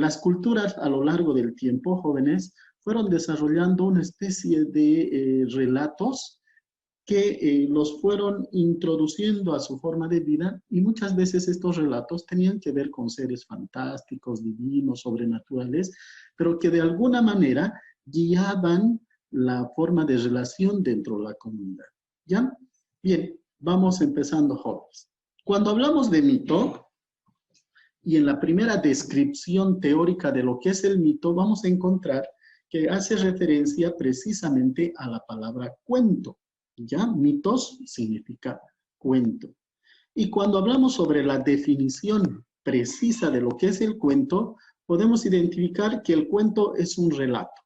las culturas a lo largo del tiempo, jóvenes, fueron desarrollando una especie de relatos que los fueron introduciendo a su forma de vida y muchas veces estos relatos tenían que ver con seres fantásticos, divinos, sobrenaturales, pero que de alguna manera guiaban la forma de relación dentro de la comunidad. ¿Ya? Bien, vamos empezando, jóvenes. Cuando hablamos de mito, y en la primera descripción teórica de lo que es el mito, vamos a encontrar que hace referencia precisamente a la palabra cuento. ¿Ya? Mitos significa cuento. Y cuando hablamos sobre la definición precisa de lo que es el cuento, podemos identificar que el cuento es un relato.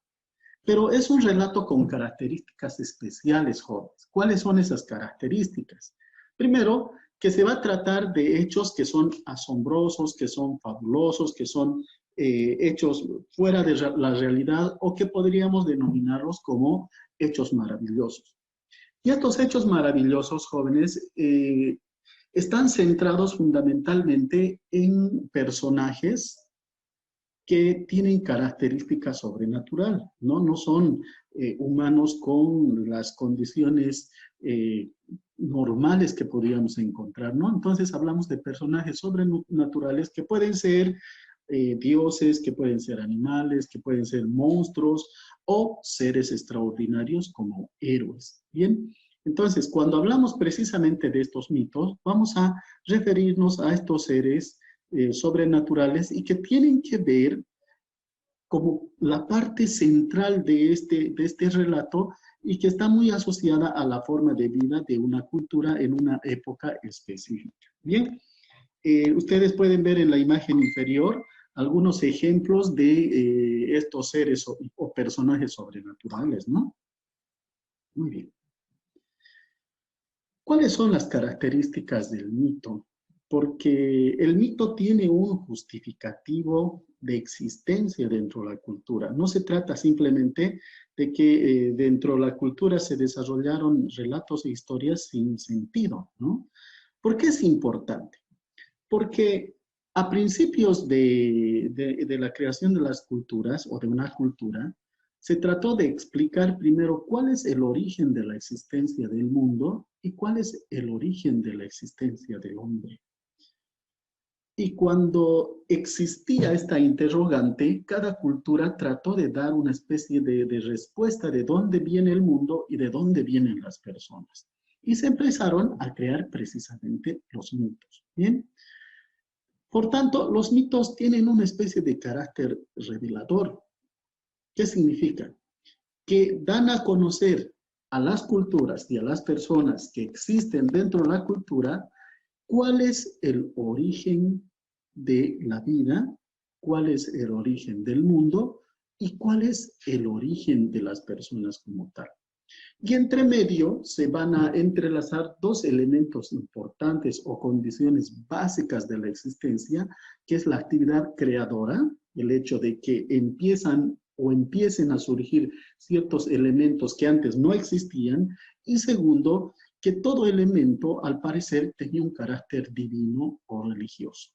Pero es un relato con características especiales, jóvenes. ¿Cuáles son esas características? Primero, que se va a tratar de hechos que son asombrosos, que son fabulosos, que son hechos fuera de la realidad o que podríamos denominarlos como hechos maravillosos. Y estos hechos maravillosos, jóvenes, están centrados fundamentalmente en personajes que tienen características sobrenaturales, ¿no? No son humanos con las condiciones normales que podríamos encontrar, ¿no? Entonces hablamos de personajes sobrenaturales que pueden ser dioses, que pueden ser animales, que pueden ser monstruos o seres extraordinarios como héroes, ¿bien? Entonces, cuando hablamos precisamente de estos mitos, vamos a referirnos a estos seres sobrenaturales y que tienen que ver como la parte central de este relato y que está muy asociada a la forma de vida de una cultura en una época específica. Bien, ustedes pueden ver en la imagen inferior algunos ejemplos de estos seres o personajes sobrenaturales, ¿no? Muy bien. ¿Cuáles son las características del mito? Porque el mito tiene un justificativo de existencia dentro de la cultura. No se trata simplemente de que dentro de la cultura se desarrollaron relatos e historias sin sentido, ¿no? ¿Por qué es importante? Porque a principios de la creación de las culturas o de una cultura, se trató de explicar primero cuál es el origen de la existencia del mundo y cuál es el origen de la existencia del hombre. Y cuando existía esta interrogante, cada cultura trató de dar una especie de respuesta de dónde viene el mundo y de dónde vienen las personas. Y se empezaron a crear precisamente los mitos. ¿Bien? Por tanto, los mitos tienen una especie de carácter revelador. ¿Qué significa? Que dan a conocer a las culturas y a las personas que existen dentro de la cultura cuál es el origen de la vida, cuál es el origen del mundo y cuál es el origen de las personas como tal. Y entre medio se van a entrelazar dos elementos importantes o condiciones básicas de la existencia, que es la actividad creadora, el hecho de que empiecen a surgir ciertos elementos que antes no existían, y segundo, que todo elemento al parecer tenía un carácter divino o religioso,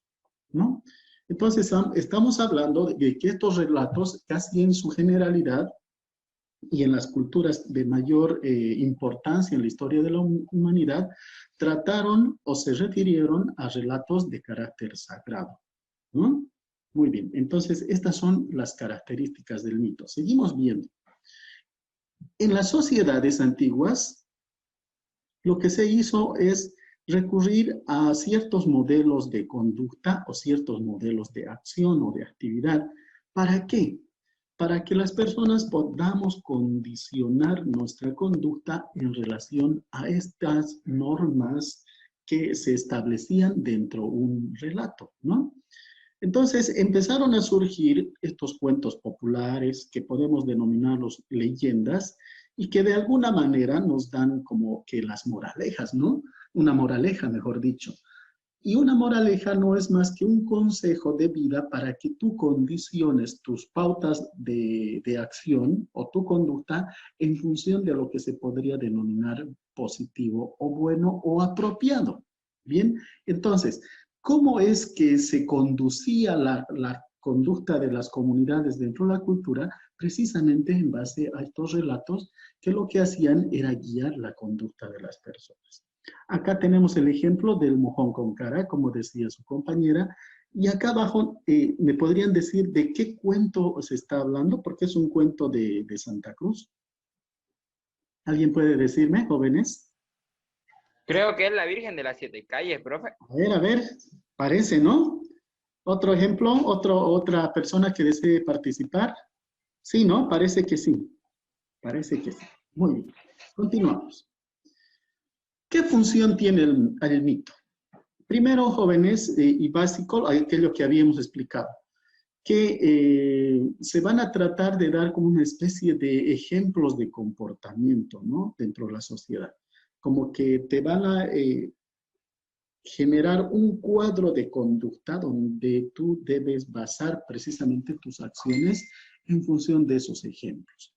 ¿no? Entonces estamos hablando de que estos relatos, casi en su generalidad, y en las culturas de mayor importancia en la historia de la humanidad, trataron o se refirieron a relatos de carácter sagrado, ¿no? Muy bien, entonces estas son las características del mito. Seguimos viendo. En las sociedades antiguas, lo que se hizo es recurrir a ciertos modelos de conducta o ciertos modelos de acción o de actividad. ¿Para qué? Para que las personas podamos condicionar nuestra conducta en relación a estas normas que se establecían dentro de un relato, ¿no? Entonces empezaron a surgir estos cuentos populares que podemos denominarlos leyendas y que de alguna manera nos dan como que las moralejas, ¿no? Una moraleja, mejor dicho. Y una moraleja no es más que un consejo de vida para que tú condiciones tus pautas de acción o tu conducta en función de lo que se podría denominar positivo o bueno o apropiado. Bien, entonces, ¿cómo es que se conducía conducta de las comunidades dentro de la cultura, precisamente en base a estos relatos que lo que hacían era guiar la conducta de las personas. Acá tenemos el ejemplo del mojón con cara, como decía su compañera, y acá abajo me podrían decir de qué cuento se está hablando, porque es un cuento de Santa Cruz. ¿Alguien puede decirme, jóvenes? Creo que es la Virgen de las Siete Calles, profe. A ver, parece, ¿no? Otro ejemplo, otra persona que desee participar. Sí, ¿no? Parece que sí. Parece que sí. Muy bien. Continuamos. ¿Qué función tiene el mito? Primero, jóvenes, y básico, aquello que habíamos explicado, que se van a tratar de dar como una especie de ejemplos de comportamiento, ¿no? Dentro de la sociedad. Como que te van a generar un cuadro de conducta donde tú debes basar precisamente tus acciones en función de esos ejemplos.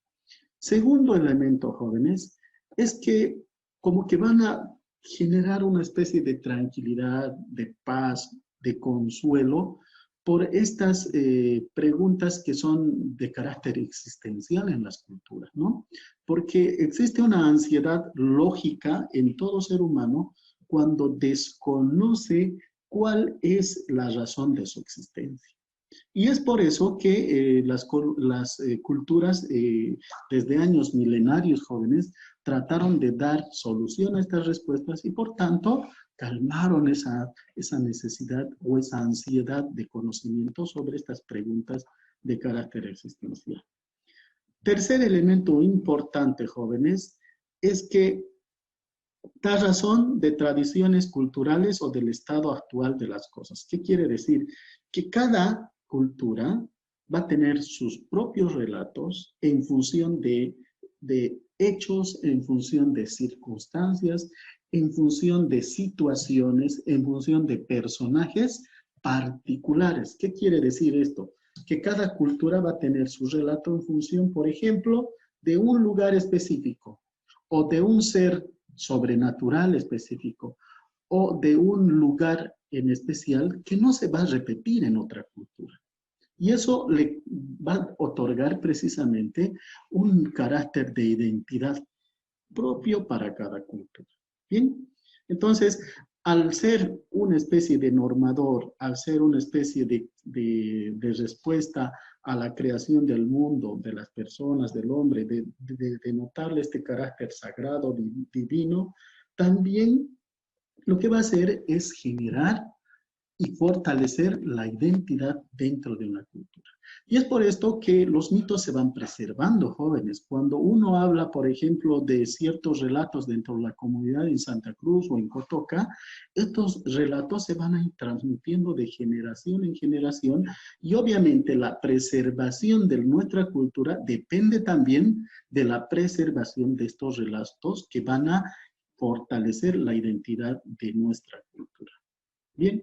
Segundo elemento, jóvenes, es que como que van a generar una especie de tranquilidad, de paz, de consuelo por estas preguntas que son de carácter existencial en las culturas, ¿no? Porque existe una ansiedad lógica en todo ser humano cuando desconoce cuál es la razón de su existencia. Y es por eso que las culturas desde años milenarios jóvenes trataron de dar solución a estas respuestas y por tanto calmaron esa necesidad o esa ansiedad de conocimiento sobre estas preguntas de carácter existencial. Tercer elemento importante, jóvenes, es que da razón de tradiciones culturales o del estado actual de las cosas. ¿Qué quiere decir? Que cada cultura va a tener sus propios relatos en función de hechos, en función de circunstancias, en función de situaciones, en función de personajes particulares. ¿Qué quiere decir esto? Que cada cultura va a tener su relato en función, por ejemplo, de un lugar específico o de un ser sobrenatural específico o de un lugar en especial que no se va a repetir en otra cultura. Y eso le va a otorgar precisamente un carácter de identidad propio para cada cultura. Bien, entonces, al ser una especie de normador, al ser una especie de respuesta a la creación del mundo, de las personas, del hombre, de notarle este carácter sagrado, divino, también lo que va a hacer es generar y fortalecer la identidad dentro de una cultura. Y es por esto que los mitos se van preservando, jóvenes. Cuando uno habla, por ejemplo, de ciertos relatos dentro de la comunidad en Santa Cruz o en Cotoca, estos relatos se van a ir transmitiendo de generación en generación y obviamente la preservación de nuestra cultura depende también de la preservación de estos relatos que van a fortalecer la identidad de nuestra cultura. Bien,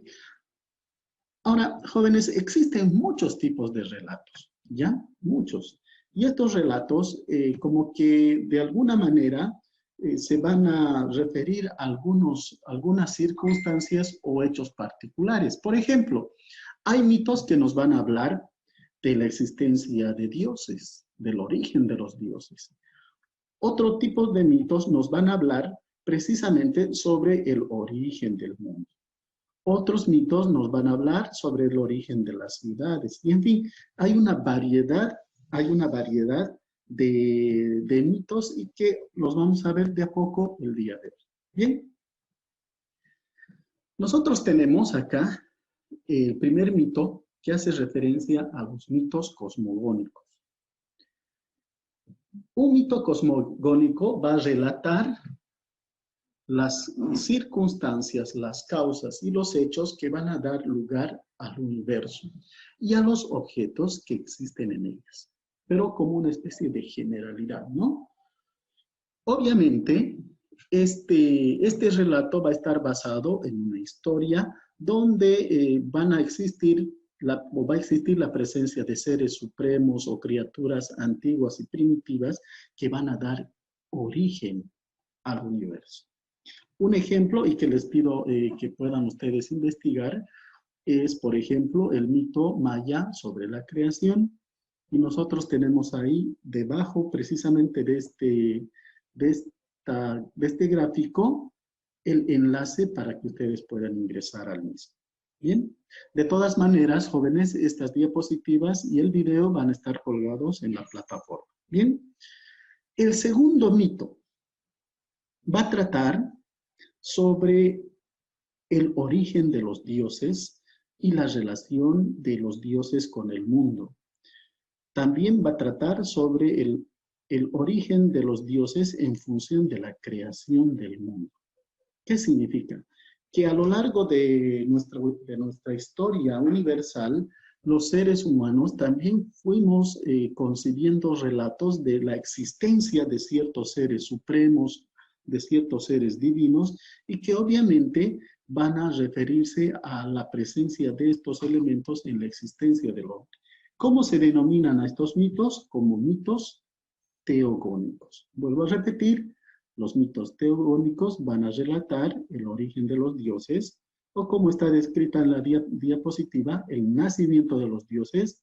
ahora, jóvenes, existen muchos tipos de relatos, ¿ya? Muchos. Y estos relatos, como que de alguna manera, se van a referir a algunas circunstancias o hechos particulares. Por ejemplo, hay mitos que nos van a hablar de la existencia de dioses, del origen de los dioses. Otro tipo de mitos nos van a hablar precisamente sobre el origen del mundo. Otros mitos nos van a hablar sobre el origen de las ciudades. Y en fin, hay una variedad de mitos y que los vamos a ver de a poco el día de hoy. Bien, nosotros tenemos acá el primer mito que hace referencia a los mitos cosmogónicos. Un mito cosmogónico va a relatar las circunstancias, las causas y los hechos que van a dar lugar al universo y a los objetos que existen en ellas, pero como una especie de generalidad, ¿no? Obviamente, este relato va a estar basado en una historia donde van a existir o va a existir la presencia de seres supremos o criaturas antiguas y primitivas que van a dar origen al universo. Un ejemplo, y que les pido que puedan ustedes investigar, es, por ejemplo, el mito maya sobre la creación. Y nosotros tenemos ahí debajo precisamente de este gráfico el enlace para que ustedes puedan ingresar al mismo. Bien, de todas maneras, jóvenes, estas diapositivas y el video van a estar colgados en la plataforma. Bien, el segundo mito va a tratar sobre el origen de los dioses y la relación de los dioses con el mundo. También va a tratar sobre el origen de los dioses en función de la creación del mundo. ¿Qué significa? Que a lo largo de nuestra historia universal, los seres humanos también fuimos concibiendo relatos de la existencia de ciertos seres supremos, de ciertos seres divinos, y que obviamente van a referirse a la presencia de estos elementos en la existencia del hombre. ¿Cómo se denominan a estos mitos? Como mitos teogónicos. Vuelvo a repetir, los mitos teogónicos van a relatar el origen de los dioses, o como está descrita en la diapositiva, el nacimiento de los dioses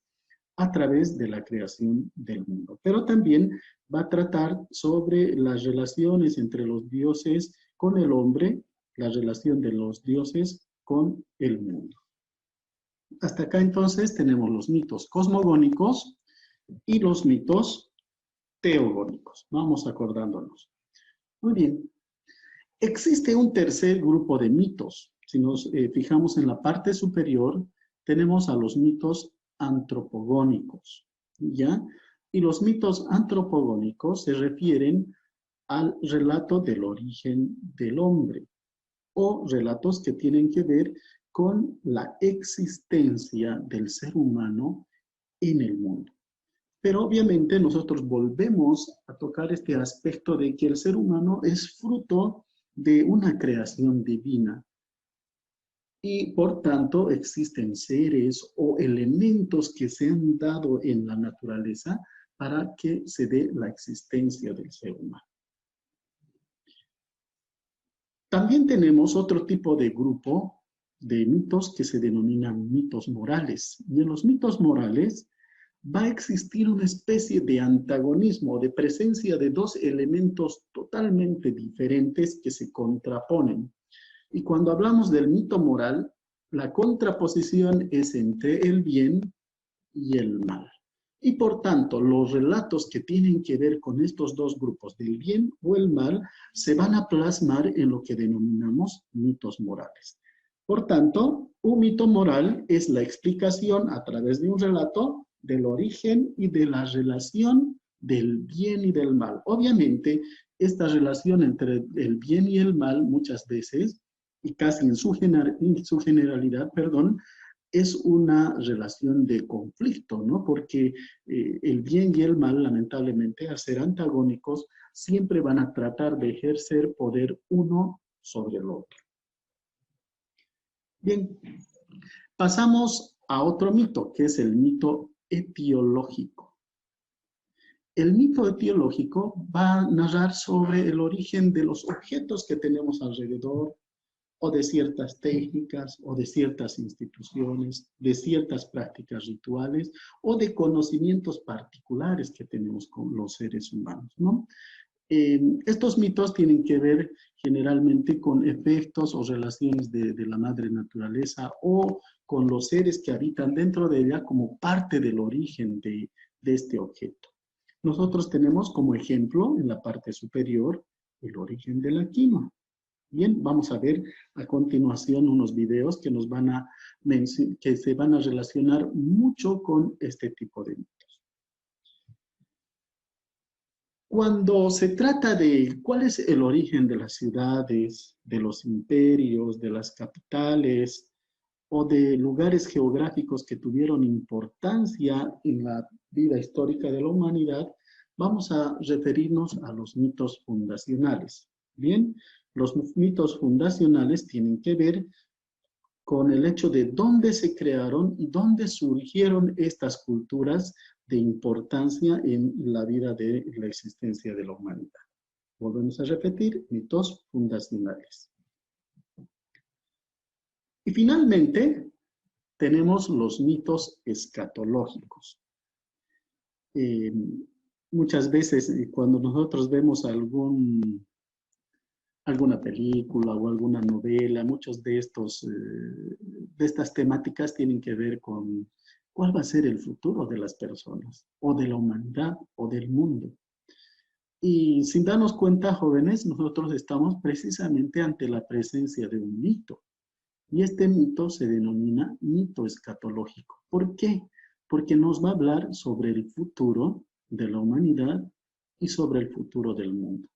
a través de la creación del mundo. Pero también va a tratar sobre las relaciones entre los dioses con el hombre, la relación de los dioses con el mundo. Hasta acá entonces tenemos los mitos cosmogónicos y los mitos teogónicos. Vamos acordándonos. Muy bien. Existe un tercer grupo de mitos. Si nos fijamos en la parte superior, tenemos a los mitos antropogónicos, ¿ya? Y los mitos antropogónicos se refieren al relato del origen del hombre, o relatos que tienen que ver con la existencia del ser humano en el mundo. Pero obviamente nosotros volvemos a tocar este aspecto de que el ser humano es fruto de una creación divina. Y por tanto existen seres o elementos que se han dado en la naturaleza para que se dé la existencia del ser humano. También tenemos otro tipo de grupo de mitos que se denominan mitos morales. Y en los mitos morales va a existir una especie de antagonismo, de presencia de dos elementos totalmente diferentes que se contraponen. Y cuando hablamos del mito moral, la contraposición es entre el bien y el mal. Y por tanto, los relatos que tienen que ver con estos dos grupos, del bien o el mal, se van a plasmar en lo que denominamos mitos morales. Por tanto, un mito moral es la explicación a través de un relato del origen y de la relación del bien y del mal. Obviamente, esta relación entre el bien y el mal muchas veces, y casi en su generalidad, es una relación de conflicto, ¿no? Porque el bien y el mal, lamentablemente, al ser antagónicos, siempre van a tratar de ejercer poder uno sobre el otro. Bien, pasamos a otro mito, que es el mito etiológico. El mito etiológico va a narrar sobre el origen de los objetos que tenemos alrededor, o de ciertas técnicas, o de ciertas instituciones, de ciertas prácticas rituales, o de conocimientos particulares que tenemos con los seres humanos, ¿no? Estos mitos tienen que ver generalmente con efectos o relaciones de la madre naturaleza, o con los seres que habitan dentro de ella como parte del origen de este objeto. Nosotros tenemos como ejemplo en la parte superior el origen de la quinoa. Bien, vamos a ver a continuación unos videos que que se van a relacionar mucho con este tipo de mitos. Cuando se trata de cuál es el origen de las ciudades, de los imperios, de las capitales o de lugares geográficos que tuvieron importancia en la vida histórica de la humanidad, vamos a referirnos a los mitos fundacionales. Bien, los mitos fundacionales tienen que ver con el hecho de dónde se crearon y dónde surgieron estas culturas de importancia en la vida de la existencia de la humanidad. Volvemos a repetir, mitos fundacionales. Y finalmente, tenemos los mitos escatológicos. Muchas veces cuando nosotros vemos alguna película o alguna novela, muchos de estas temáticas tienen que ver con cuál va a ser el futuro de las personas, o de la humanidad, o del mundo. Y sin darnos cuenta, jóvenes, nosotros estamos precisamente ante la presencia de un mito. Y este mito se denomina mito escatológico. ¿Por qué? Porque nos va a hablar sobre el futuro de la humanidad y sobre el futuro del mundo.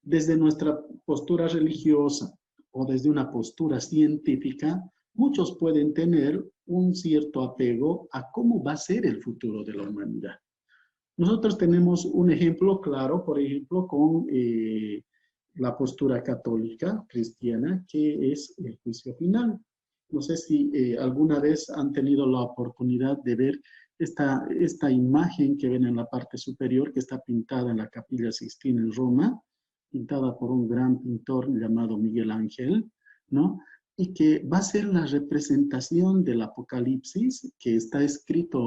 Desde nuestra postura religiosa o desde una postura científica, muchos pueden tener un cierto apego a cómo va a ser el futuro de la humanidad. Nosotros tenemos un ejemplo claro, por ejemplo, con la postura católica, cristiana, que es el juicio final. No sé si alguna vez han tenido la oportunidad de ver esta imagen que ven en la parte superior, que está pintada en la Capilla Sixtina en Roma, pintada por un gran pintor llamado Miguel Ángel, ¿no? Y que va a ser la representación del Apocalipsis, que está escrita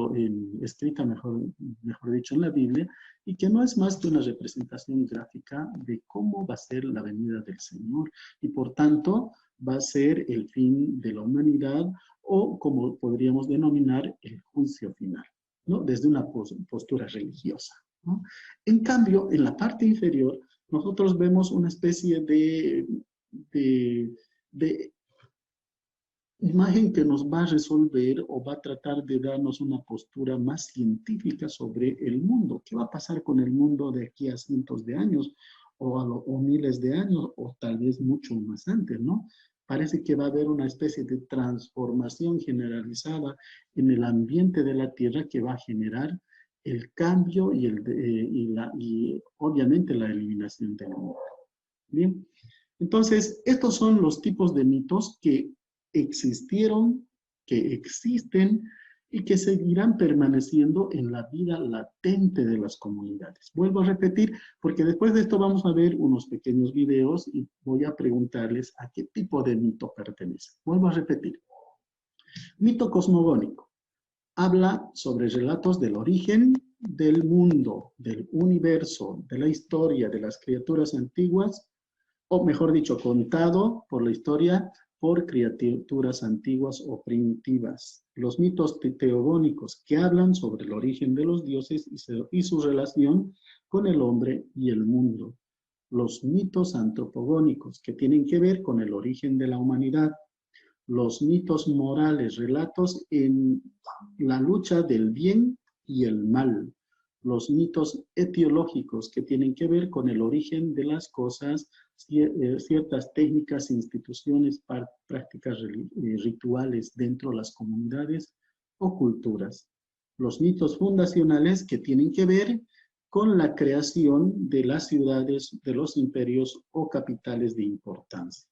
mejor dicho, en la Biblia, y que no es más que una representación gráfica de cómo va a ser la venida del Señor, y por tanto va a ser el fin de la humanidad, o como podríamos denominar, el juicio final, ¿no? Desde una postura religiosa, ¿no? En cambio, en la parte inferior, nosotros vemos una especie de imagen que nos va a resolver o va a tratar de darnos una postura más científica sobre el mundo. ¿Qué va a pasar con el mundo de aquí a cientos de años o miles de años o tal vez mucho más antes, ¿no? Parece que va a haber una especie de transformación generalizada en el ambiente de la Tierra que va a generar el cambio y obviamente la eliminación del mundo. Bien, entonces estos son los tipos de mitos que existieron, que existen y que seguirán permaneciendo en la vida latente de las comunidades. Vuelvo a repetir, porque después de esto vamos a ver unos pequeños videos y voy a preguntarles a qué tipo de mito pertenece. Vuelvo a repetir. Mito cosmogónico. Habla sobre relatos del origen del mundo, del universo, de la historia, de las criaturas antiguas, o mejor dicho, contado por la historia por criaturas antiguas o primitivas. Los mitos teogónicos que hablan sobre el origen de los dioses y su relación con el hombre y el mundo. Los mitos antropogónicos que tienen que ver con el origen de la humanidad. Los mitos morales, relatos en la lucha del bien y el mal. Los mitos etiológicos que tienen que ver con el origen de las cosas, ciertas técnicas, instituciones, prácticas rituales dentro de las comunidades o culturas. Los mitos fundacionales que tienen que ver con la creación de las ciudades, de los imperios o capitales de importancia.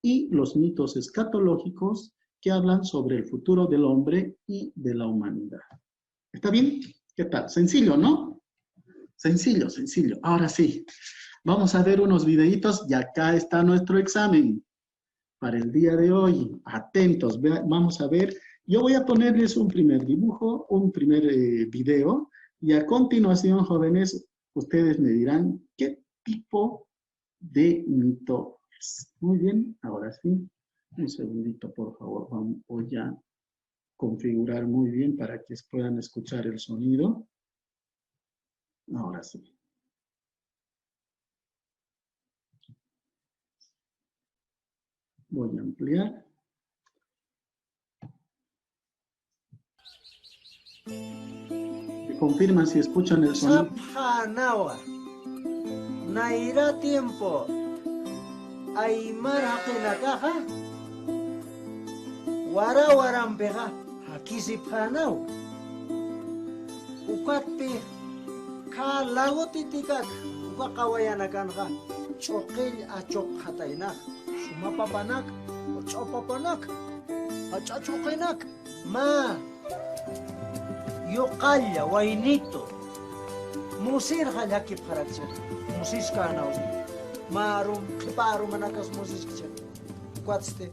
Y los mitos escatológicos que hablan sobre el futuro del hombre y de la humanidad. ¿Está bien? ¿Qué tal? Sencillo, ¿no? Sencillo, sencillo. Ahora sí, vamos a ver unos videitos y acá está nuestro examen para el día de hoy. Atentos, vamos a ver. Yo voy a ponerles un primer dibujo, un primer video, y a continuación, jóvenes, ustedes me dirán qué tipo de mito es. Muy bien, ahora sí. Un segundito, por favor. Voy a configurar muy bien para que puedan escuchar el sonido. Ahora sí. Voy a ampliar. Me confirman si escuchan el sonido. Naira tiempo. Aymara penakaja. Waram beja. Hakisi panau. Ukatpi. Ka lago titikak. Ukakawayanakanka. Chokil achok hatainak. Sumapapanak. Chopapanak. Achachokinak. Ma. Yokalla, wainito. Musir halaki paratsa. Musis ka na. Marum, parum manakas musis kicha. Kwatste.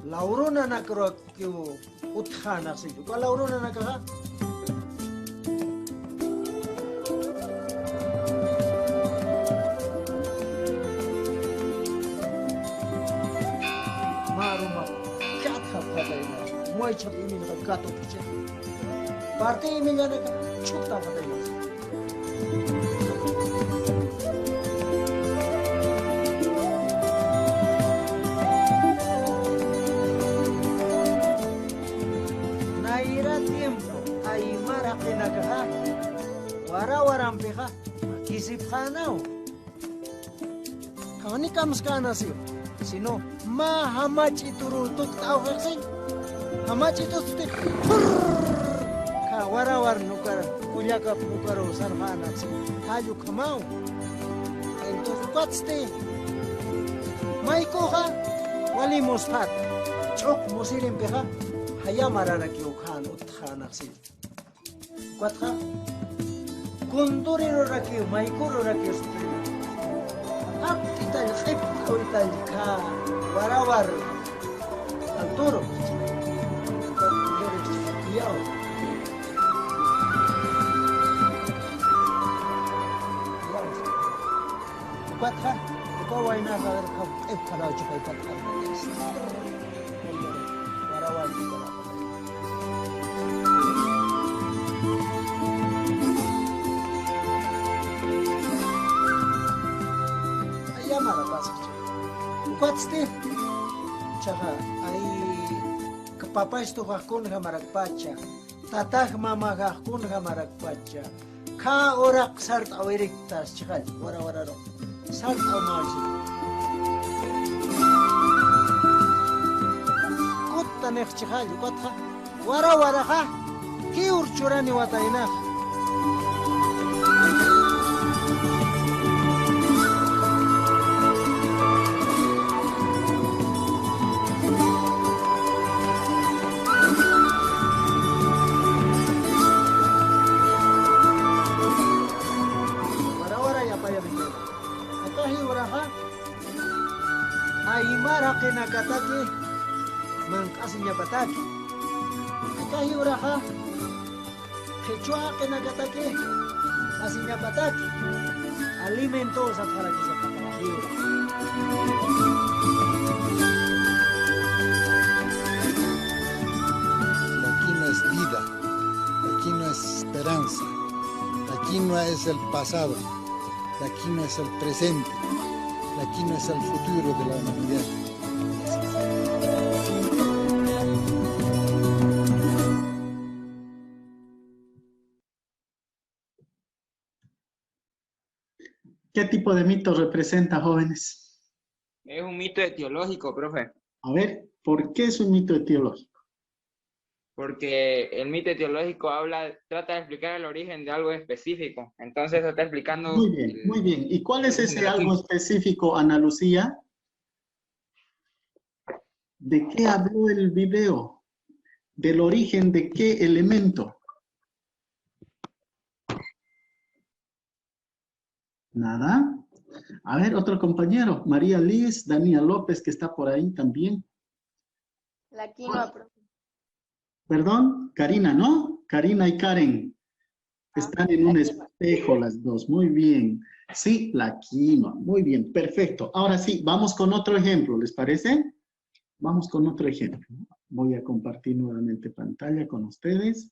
Laurona na kro kyo utkana si. Ko laurona na ka. Maruma kat khapadaina. Moi chap imin ka kato piche. Parte imin na ka chukta padaina. Kinagaha, wara-waram pika, makisip ka na o. Kani kams ka na siyo, sino mahamach iturutot tao kaksin, hamach iturutot, ka wara-war nukar, kulyakap nukaro sarhanak siyo, tayo kamao. Entonces, kwatste, maiko ka, wali mospat, chok musilim pika, haya mararakyo kan uthanak siyo. Kuatha, kunduriro rakio, maikuro rakio stila. Hap ital khip o ital ka, warawar, alturo. Yao. Kuatha, ikaw ay nasa kap parao chukay kuatha. Warawar dito. Kwatste, tsaka ay kapapais to kakun ka maragpacha, tatah mama kakun ka maragpacha, ka orak sart awiriktas, tsaka wara-wara ro, sart aw-marsi. Kut tanek tsaka, kot ka, wara-wara ka, kiur churani wataynak. Kinakataki, mangkasinya bataki. Kahiyura ka, Quechua kinakataki, asinya bataki. Alimento sa paraki sa kahiyura. La quinoa es vida, la quinoa es esperanza, la quinoa es el pasado, la quinoa es el presente, la quinoa es el futuro de la humanidad. ¿Qué tipo de mito representa, jóvenes? Es un mito etiológico, profe. A ver, ¿por qué es un mito etiológico? Porque el mito etiológico trata de explicar el origen de algo específico. Entonces está explicando... Muy bien, muy bien. ¿Y cuál es ese algo específico, Ana Lucía? ¿De qué habló el video? ¿Del origen de qué elemento? Nada. A ver, otro compañero, María Liz, Daniel López, que está por ahí también. La quinoa, profe. Perdón, Karina, ¿no? Karina y Karen. Están en un espejo las dos. Muy bien. Sí, la quinoa. Muy bien, perfecto. Ahora sí, vamos con otro ejemplo, ¿les parece? Vamos con otro ejemplo. Voy a compartir nuevamente pantalla con ustedes.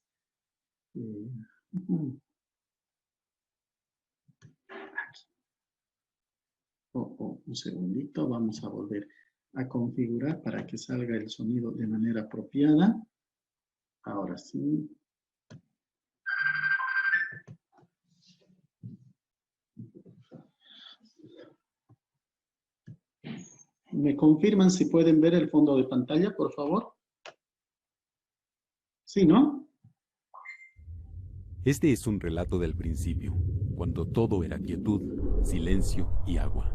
Un segundito, vamos a volver a configurar para que salga el sonido de manera apropiada. Ahora sí. ¿Me confirman si pueden ver el fondo de pantalla, por favor? Sí, ¿no? Este es un relato del principio, cuando todo era quietud, silencio y agua.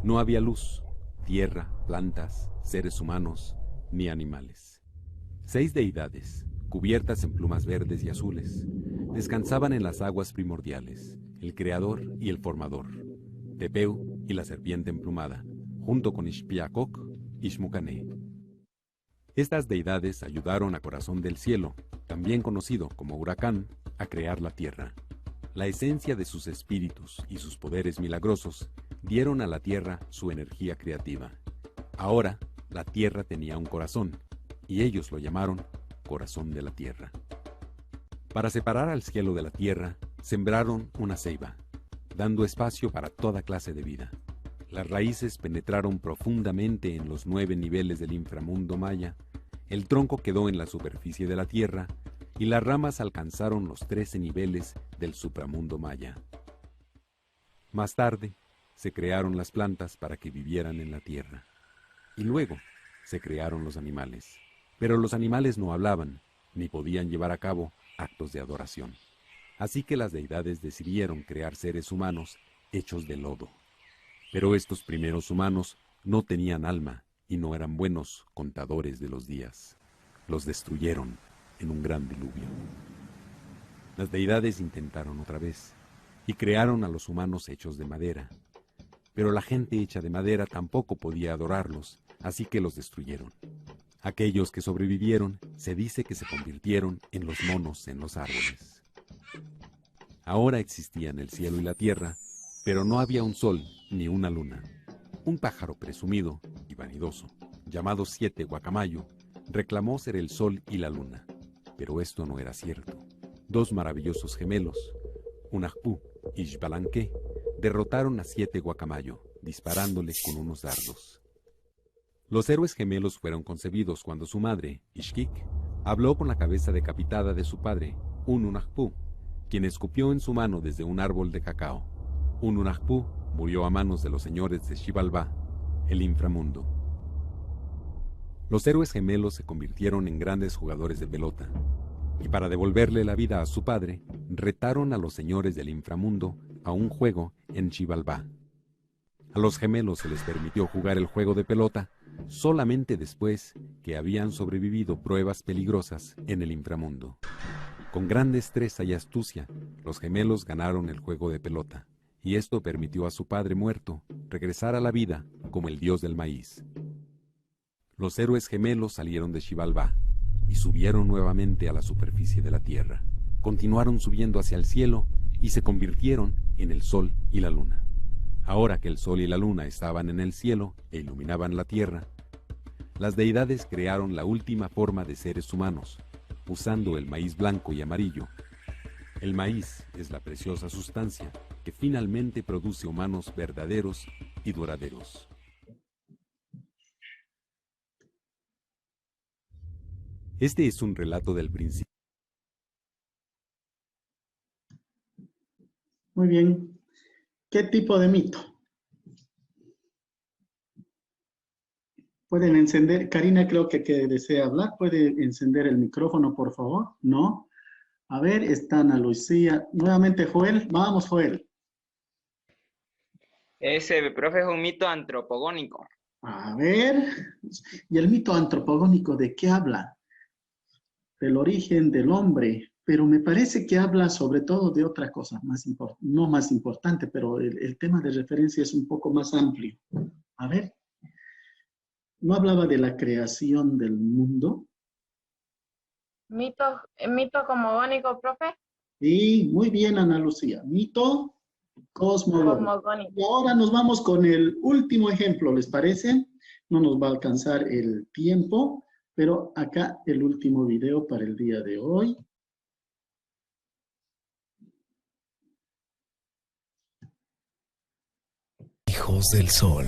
No había luz, tierra, plantas, seres humanos, ni animales. 6 deidades, cubiertas en plumas verdes y azules, descansaban en las aguas primordiales, el creador y el formador, Tepeu y la serpiente emplumada, junto con Ixpiacoc y Xmucané. Estas deidades ayudaron a Corazón del Cielo, también conocido como Huracán, a crear la tierra. La esencia de sus espíritus y sus poderes milagrosos dieron a la tierra su energía creativa. Ahora, la tierra tenía un corazón, y ellos lo llamaron Corazón de la Tierra. Para separar al cielo de la tierra, sembraron una ceiba, dando espacio para toda clase de vida. Las raíces penetraron profundamente en los 9 niveles del inframundo maya, el tronco quedó en la superficie de la tierra, y las ramas alcanzaron los 13 niveles del supramundo maya. Más tarde, se crearon las plantas para que vivieran en la tierra. Y luego, se crearon los animales. Pero los animales no hablaban, ni podían llevar a cabo actos de adoración. Así que las deidades decidieron crear seres humanos hechos de lodo. Pero estos primeros humanos no tenían alma y no eran buenos contadores de los días. Los destruyeron en un gran diluvio. Las deidades intentaron otra vez y crearon a los humanos hechos de madera. Pero la gente hecha de madera tampoco podía adorarlos, así que los destruyeron. Aquellos que sobrevivieron se dice que se convirtieron en los monos en los árboles. Ahora existían el cielo y la tierra, pero no había un sol ni una luna. Un pájaro presumido y vanidoso, llamado Siete Guacamayo, reclamó ser el sol y la luna. Pero esto no era cierto. 2 maravillosos gemelos, Unajpú y Xbalanque, derrotaron a Siete Guacamayo, disparándole con unos dardos. Los héroes gemelos fueron concebidos cuando su madre, Ixquic, habló con la cabeza decapitada de su padre, Ununajpú, quien escupió en su mano desde un árbol de cacao. Ununajpú murió a manos de los señores de Xibalbá, el inframundo. Los héroes gemelos se convirtieron en grandes jugadores de pelota, y para devolverle la vida a su padre, retaron a los señores del inframundo a un juego en Xibalbá. A los gemelos se les permitió jugar el juego de pelota solamente después que habían sobrevivido pruebas peligrosas en el inframundo. Con gran destreza y astucia, los gemelos ganaron el juego de pelota, y esto permitió a su padre muerto regresar a la vida como el dios del maíz. Los héroes gemelos salieron de Xibalbá y subieron nuevamente a la superficie de la tierra. Continuaron subiendo hacia el cielo y se convirtieron en el sol y la luna. Ahora que el sol y la luna estaban en el cielo e iluminaban la tierra, las deidades crearon la última forma de seres humanos, usando el maíz blanco y amarillo. El maíz es la preciosa sustancia que finalmente produce humanos verdaderos y duraderos. Este es un relato del principio. Muy bien. ¿Qué tipo de mito? Pueden encender, Karina creo que desea hablar, ¿puede encender el micrófono, por favor? ¿No? A ver, está Ana Lucía. Nuevamente Joel, vamos Joel. Ese, profe, es un mito antropogónico. A ver, ¿y el mito antropogónico de qué habla? Del origen del hombre, pero me parece que habla sobre todo de otra cosa, no más importante, pero el tema de referencia es un poco más amplio. A ver, ¿no hablaba de la creación del mundo? Mito cosmogónico, profe. Sí, muy bien, Ana Lucía. Mito cosmogónico. Y ahora nos vamos con el último ejemplo, ¿les parece? No nos va a alcanzar el tiempo, pero acá el último video para el día de hoy. Hijos del Sol.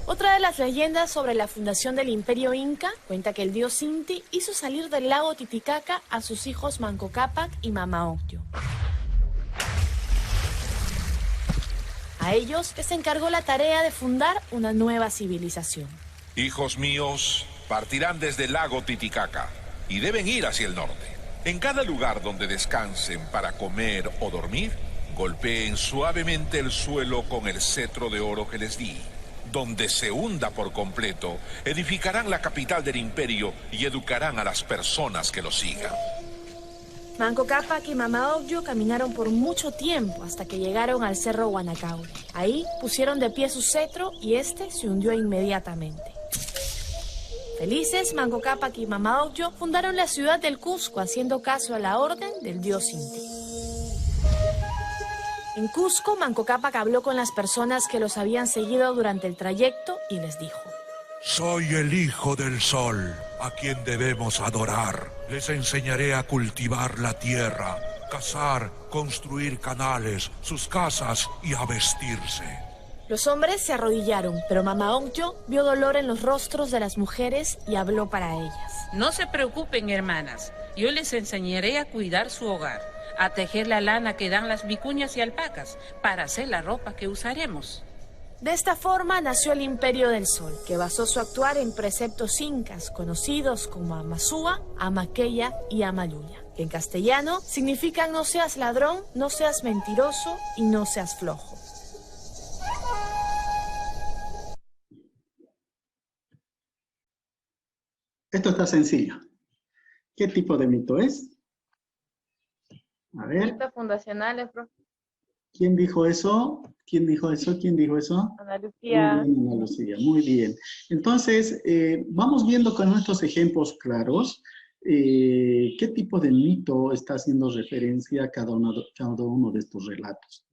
Otra de las leyendas sobre la fundación del Imperio Inca cuenta que el dios Inti hizo salir del lago Titicaca a sus hijos Manco Cápac y Mama Ocllo. A ellos les encargó la tarea de fundar una nueva civilización. Hijos míos, partirán desde el lago Titicaca y deben ir hacia el norte. En cada lugar donde descansen para comer o dormir, golpeen suavemente el suelo con el cetro de oro que les di. Donde se hunda por completo, edificarán la capital del imperio y educarán a las personas que lo sigan. Manco Cápac y Mama Ocllo caminaron por mucho tiempo hasta que llegaron al cerro Guanacaure. Ahí pusieron de pie su cetro y este se hundió inmediatamente. Felices, Manco Cápac y Mama Ocllo fundaron la ciudad del Cusco haciendo caso a la orden del dios Inti. En Cusco, Manco Cápac habló con las personas que los habían seguido durante el trayecto y les dijo: soy el hijo del sol, a quien debemos adorar. Les enseñaré a cultivar la tierra, cazar, construir canales, sus casas y a vestirse. Los hombres se arrodillaron, pero Mama Ocllo vio dolor en los rostros de las mujeres y habló para ellas. No se preocupen, hermanas. Yo les enseñaré a cuidar su hogar, a tejer la lana que dan las vicuñas y alpacas para hacer la ropa que usaremos. De esta forma nació el Imperio del Sol, que basó su actuar en preceptos incas conocidos como Amazúa, Amaqueya y Amayuya, que en castellano significan no seas ladrón, no seas mentiroso y no seas flojo. Esto está sencillo. ¿Qué tipo de mito es? A ver. Mitos fundacionales, profe. ¿Quién dijo eso? ¿Quién dijo eso? ¿Quién dijo eso? Ana Lucía. Muy bien, Ana Lucía, muy bien. Entonces, vamos viendo con nuestros ejemplos claros qué tipo de mito está haciendo referencia a cada uno de estos relatos.